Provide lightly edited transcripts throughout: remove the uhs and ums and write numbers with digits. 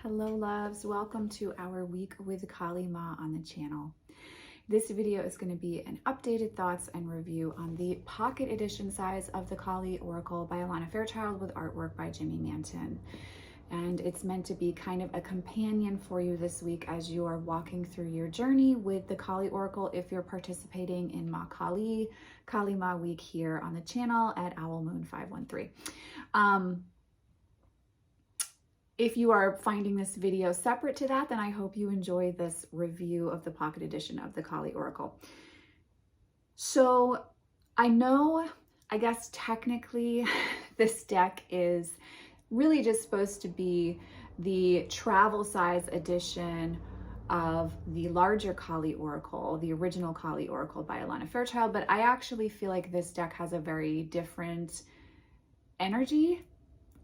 Hello loves, welcome to our week with Kali Ma on the channel. This video is going to be an updated thoughts and review on the pocket edition size of the Kali Oracle by Alana Fairchild with artwork by Jimmy Manton. And it's meant to be kind of a companion for you this week as you are walking through your journey with the Kali Oracle if you're participating in Ma Kali Ma week here on the channel at Owl Moon 513. If you are finding this video separate to that, then I hope you enjoy this review of the pocket edition of the Kali Oracle. So I know, I guess technically this deck is really just supposed to be the travel size edition of the larger Kali Oracle, the original Kali Oracle by Alana Fairchild, but I actually feel like this deck has a very different energy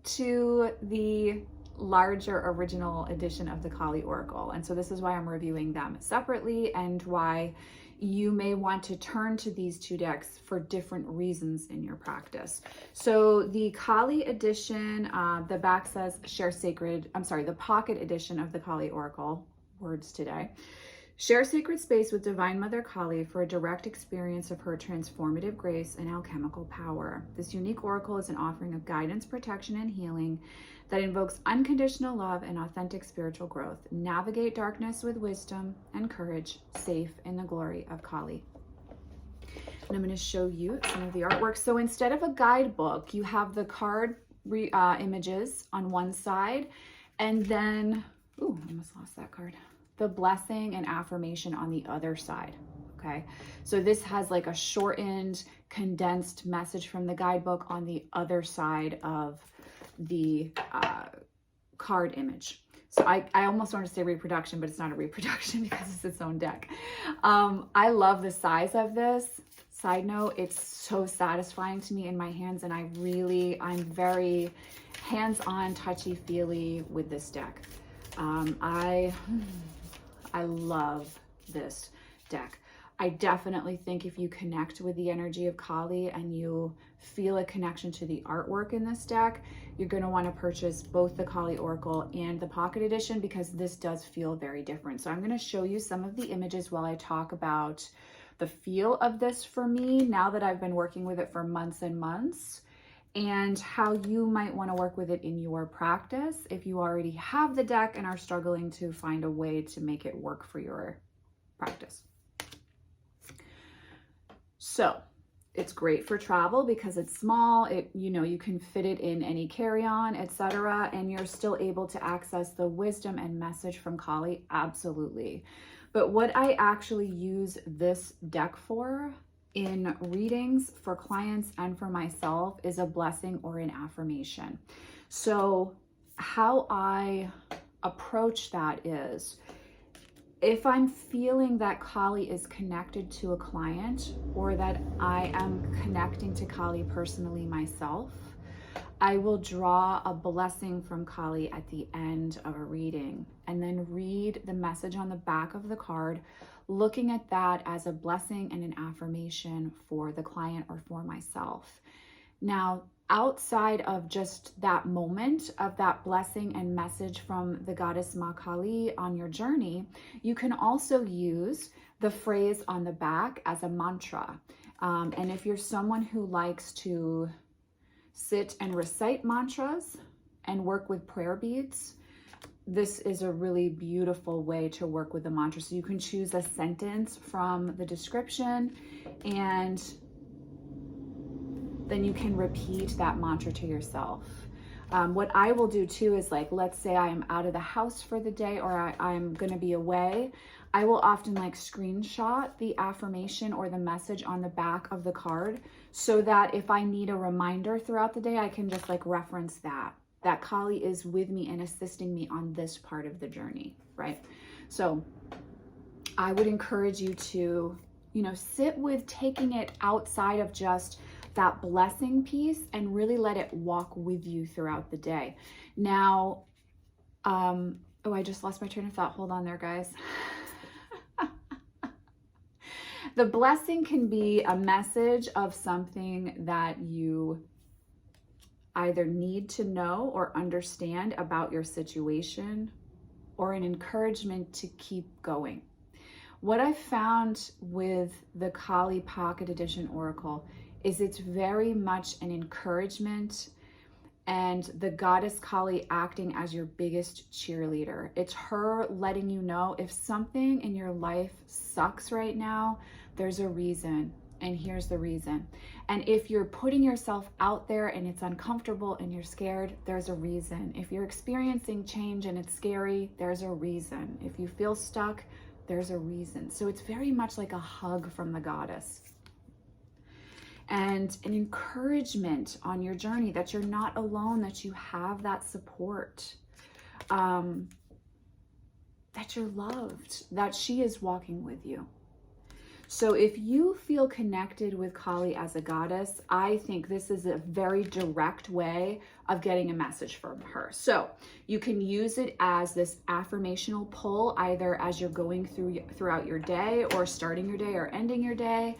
to the larger original edition of the Kali Oracle. And so this is why I'm reviewing them separately and why you may want to turn to these two decks for different reasons in your practice. So the Kali edition, the back says share sacred, the pocket edition of the Kali Oracle, words today. Share sacred space with Divine Mother Kali for a direct experience of her transformative grace and alchemical power. This unique oracle is an offering of guidance, protection, and healing that invokes unconditional love and authentic spiritual growth. Navigate darkness with wisdom and courage, safe in the glory of Kali. And I'm going to show you some of the artwork. So instead of a guidebook, you have the card images on one side, and then, ooh, I almost lost that card. The blessing and affirmation on the other side. Okay, so this has like a shortened, condensed message from the guidebook on the other side of the card image. So I almost want to say reproduction, but it's not a reproduction because it's its own deck. I love the size of this. Side note, it's so satisfying to me in my hands, and I'm very hands-on, touchy-feely with this deck. I love this deck. I definitely think if you connect with the energy of Kali and you feel a connection to the artwork in this deck, you're going to want to purchase both the Kali Oracle and the Pocket Edition because this does feel very different. So I'm going to show you some of the images while I talk about the feel of this for me now that I've been working with it for months and months, and how you might want to work with it in your practice if you already have the deck and are struggling to find a way to make it work for your practice. So it's great for travel because it's small. You can fit it in any carry-on, etc., and you're still able to access the wisdom and message from Kali. Absolutely. But what I actually use this deck for in readings for clients and for myself is a blessing or an affirmation. So how I approach that is, if I'm feeling that Kali is connected to a client or that I am connecting to Kali personally myself, I will draw a blessing from Kali at the end of a reading and then read the message on the back of the card, looking at that as a blessing and an affirmation for the client or for myself. Now, outside of just that moment of that blessing and message from the goddess Ma Kali on your journey, you can also use the phrase on the back as a mantra. And if you're someone who likes to sit and recite mantras and work with prayer beads, this is a really beautiful way to work with the mantra. So you can choose a sentence from the description and then you can repeat that mantra to yourself. What I will do too is, like, let's say I am out of the house for the day or I'm going to be away. I will often screenshot the affirmation or the message on the back of the card so that if I need a reminder throughout the day, I can just reference that Kali is with me and assisting me on this part of the journey, right? So I would encourage you to, sit with taking it outside of just that blessing piece and really let it walk with you throughout the day. Now, oh, I just lost my train of thought. Hold on there, guys. The blessing can be a message of something that you either need to know or understand about your situation or an encouragement to keep going. What I found with the Kali Pocket Edition Oracle is it's very much an encouragement and the goddess Kali acting as your biggest cheerleader. It's her letting you know if something in your life sucks right now, there's a reason, and here's the reason. And if you're putting yourself out there and it's uncomfortable and you're scared, there's a reason. If you're experiencing change and it's scary, there's a reason. If you feel stuck, there's a reason. So it's very much like a hug from the goddess and an encouragement on your journey that you're not alone, that you have that support, that you're loved, that she is walking with you. So if you feel connected with Kali as a goddess, I think this is a very direct way of getting a message from her. So you can use it as this affirmational pull, either as you're going throughout your day or starting your day or ending your day.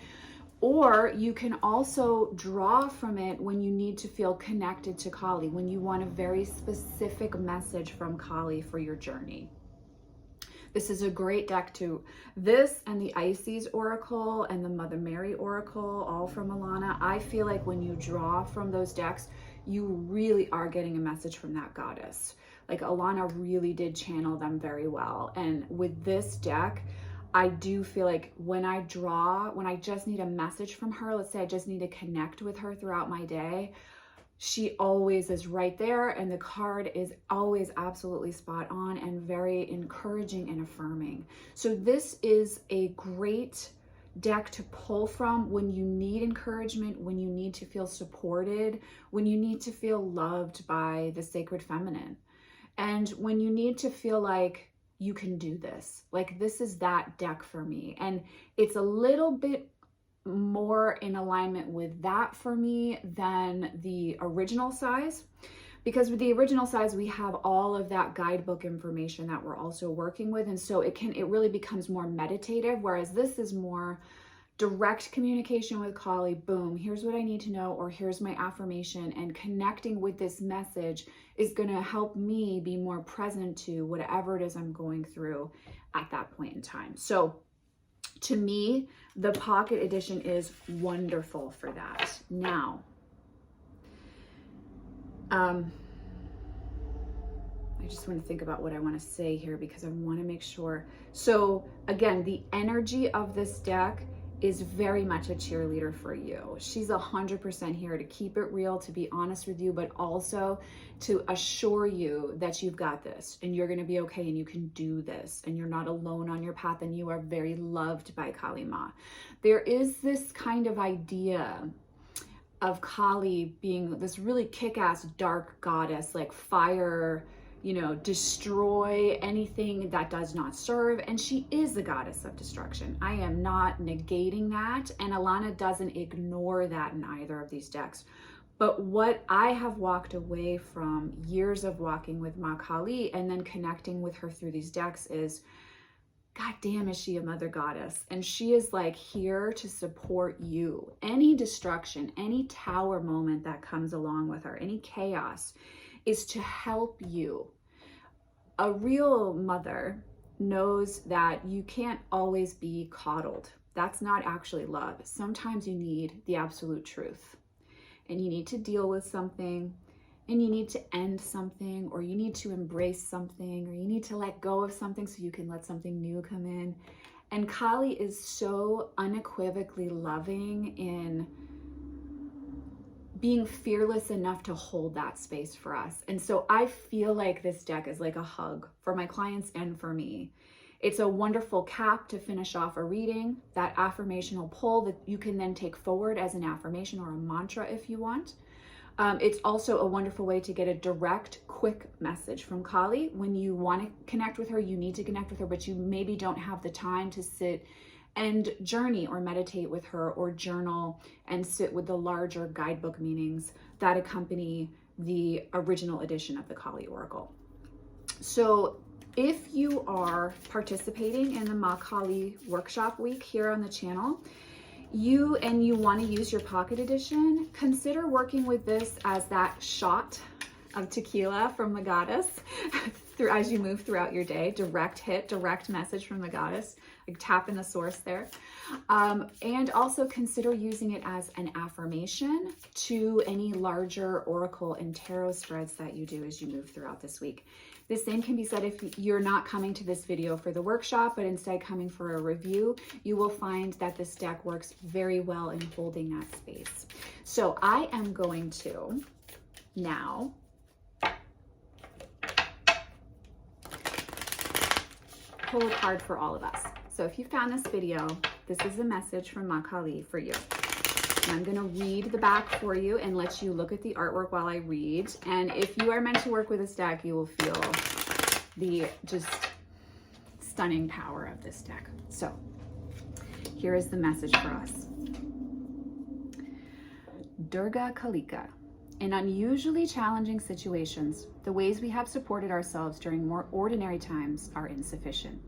Or you can also draw from it when you need to feel connected to Kali, when you want a very specific message from Kali for your journey. This is a great deck too. This and the Isis Oracle and the Mother Mary Oracle, all from Alana. I feel like when you draw from those decks, you really are getting a message from that goddess. Like Alana really did channel them very well. And with this deck, I do feel like when I just need a message from her, let's say I just need to connect with her throughout my day, she always is right there, and the card is always absolutely spot on and very encouraging and affirming. So this is a great deck to pull from when you need encouragement, when you need to feel supported, when you need to feel loved by the sacred feminine, and when you need to feel like you can do this. Like, this is that deck for me. And it's a little bit more in alignment with that for me than the original size, because with the original size we have all of that guidebook information that we're also working with, and so it really becomes more meditative, whereas this is more direct communication with Kali. Boom, here's what I need to know, or here's my affirmation, and connecting with this message is going to help me be more present to whatever it is I'm going through at that point in time. So to me, the Pocket Edition is wonderful for that. Now, I just want to think about what I want to say here because I want to make sure. So again, the energy of this deck is very much a cheerleader for you. She's 100% here to keep it real, to be honest with you, but also to assure you that you've got this and you're going to be okay and you can do this and you're not alone on your path and you are very loved by Kali Ma. There is this kind of idea of Kali being this really kick-ass dark goddess, like fire, you know, destroy anything that does not serve. And she is the goddess of destruction. I am not negating that. And Alana doesn't ignore that in either of these decks. But what I have walked away from years of walking with Ma Kali and then connecting with her through these decks is, God damn, is she a mother goddess. And she is like here to support you. Any destruction, any tower moment that comes along with her, any chaos, is to help you. A real mother knows that you can't always be coddled. That's not actually love. Sometimes you need the absolute truth and you need to deal with something and you need to end something, or you need to embrace something, or you need to let go of something so you can let something new come in. And Kali is so unequivocally loving in being fearless enough to hold that space for us. And so I feel like this deck is like a hug for my clients and for me. It's a wonderful cap to finish off a reading, that affirmational pull that you can then take forward as an affirmation or a mantra if you want. It's also a wonderful way to get a direct, quick message from Kali. When you want to connect with her, you need to connect with her, but you maybe don't have the time to sit and journey or meditate with her, or journal and sit with the larger guidebook meanings that accompany the original edition of the Kali Oracle. So if you are participating in the Ma Kali Workshop Week here on the channel, you want to use your Pocket Edition, consider working with this as that shot of tequila from the goddess as you move throughout your day. Direct hit, direct message from the goddess, like tap in the source there. And also consider using it as an affirmation to any larger oracle and tarot spreads that you do as you move throughout this week. The same can be said if you're not coming to this video for the workshop, but instead coming for a review. You will find that this deck works very well in holding that space. So I am going to now pull a card for all of us. So if you found this video, this is a message from Ma Kali for you. And I'm gonna read the back for you and let you look at the artwork while I read. And if you are meant to work with this deck, you will feel the just stunning power of this deck. So here is the message for us. Durga Kalika. In unusually challenging situations, the ways we have supported ourselves during more ordinary times are insufficient.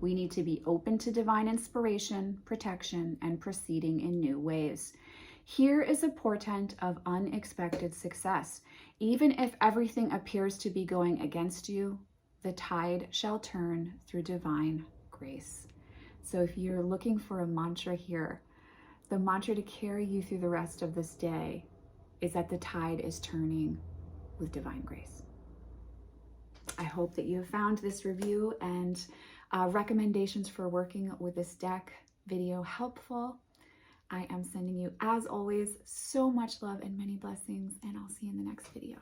We need to be open to divine inspiration, protection, and proceeding in new ways. Here is a portent of unexpected success. Even if everything appears to be going against you, the tide shall turn through divine grace. So if you're looking for a mantra here, the mantra to carry you through the rest of this day is that the tide is turning with divine grace. I hope that you have found this review and recommendations for working with this deck video helpful. I am sending you, as always, so much love and many blessings, and I'll see you in the next video.